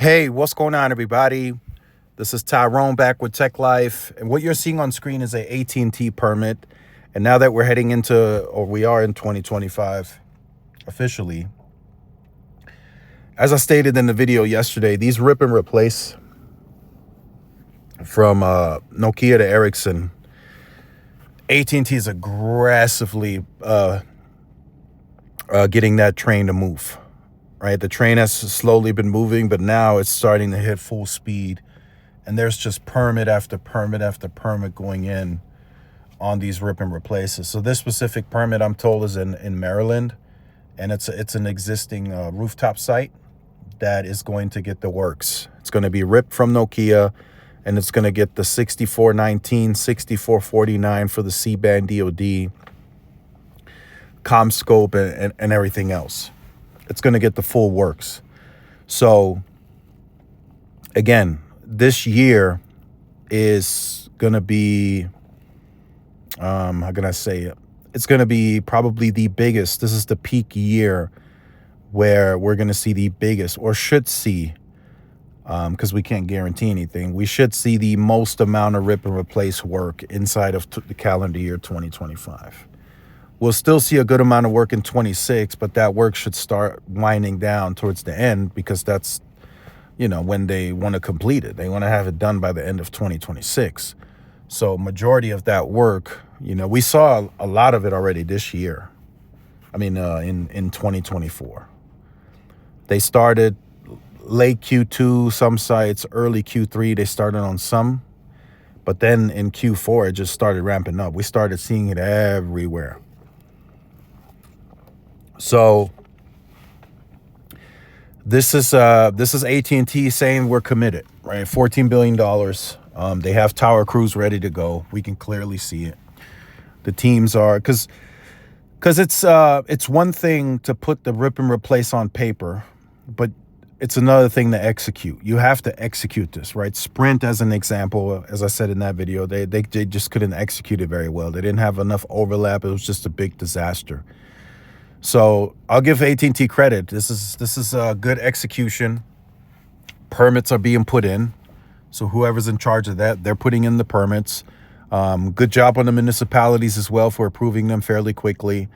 Hey, what's going on, everybody? This is Tyrone back with Tech Life, and what you're seeing on screen is a AT&T permit. And now that we're heading into, or we are in 2025 officially, as I stated in the video yesterday, these rip and replace from Nokia to Ericsson, AT&T is aggressively getting that train to move. Right, the train has slowly been moving, but now it's starting to hit full speed, and there's just permit after permit after permit going in on these rip and replaces. So this specific permit, I'm told, is in Maryland, and it's an existing rooftop site that is going to get the works. It's going to be ripped from Nokia, and it's going to get the 6419, 6449 for the C-band DoD, CommScope, and everything else. It's going to get the full works. So again, this year is going to be, how can I say it? It's going to be probably the biggest. This is the peak year where we're going to see the biggest, or should see, because we can't guarantee anything. We should see the most amount of rip and replace work inside of the calendar year 2025. We'll still see a good amount of work in 26, but that work should start winding down towards the end, because that's, when they want to complete it. They want to have it done by the end of 2026. So majority of that work, we saw a lot of it already this year. I mean, in 2024. They started late Q2, some sites, early Q3, they started on some. But then in Q4, it just started ramping up. We started seeing it everywhere. So this is AT&T saying we're committed, right? $14 billion. They have tower crews ready to go. We can clearly see it. The teams are, because it's one thing to put the rip and replace on paper, but it's another thing to execute. You have to execute this, right? Sprint, as an example, as I said in that video, they just couldn't execute it very well. They didn't have enough overlap. It was just a big disaster. So I'll give AT&T credit. This is a good execution. Permits are being put in. So whoever's in charge of that, they're putting in the permits. Good job on the municipalities as well for approving them fairly quickly.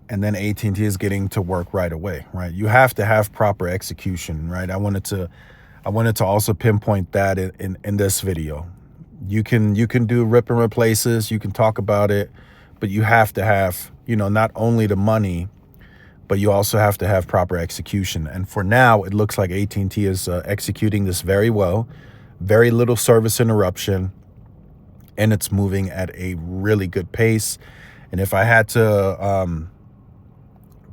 And then AT&T is getting to work right away, right? You have to have proper execution, right? I wanted to also pinpoint that in this video. You can do rip and replaces, you can talk about it, but you have to have, not only the money, but you also have to have proper execution. And for now, it looks like AT&T is executing this very well, very little service interruption, and it's moving at a really good pace. And if I had to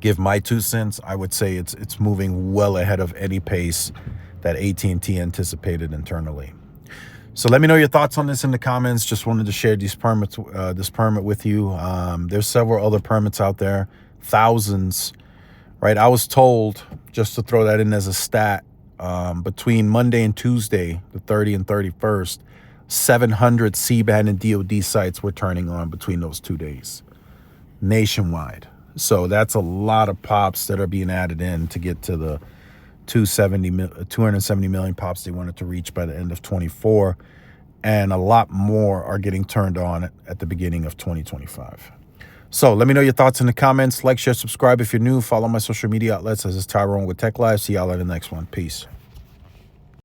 give my 2 cents, I would say it's moving well ahead of any pace that AT&T anticipated internally. So let me know your thoughts on this in the comments. Just wanted to share these permits, this permit with you. There's several other permits out there, thousands, right? I was told, just to throw that in as a stat, between Monday and Tuesday, the 30th and 31st, 700 C-band and DoD sites were turning on between those 2 days, nationwide. So that's a lot of pops that are being added in to get to the 270 million pops they wanted to reach by the end of 24. And a lot more are getting turned on at the beginning of 2025. So let me know your thoughts in the comments. Like, share, subscribe if you're new. Follow my social media outlets. This is Tyrone with Tech Live. See y'all in the next one. Peace.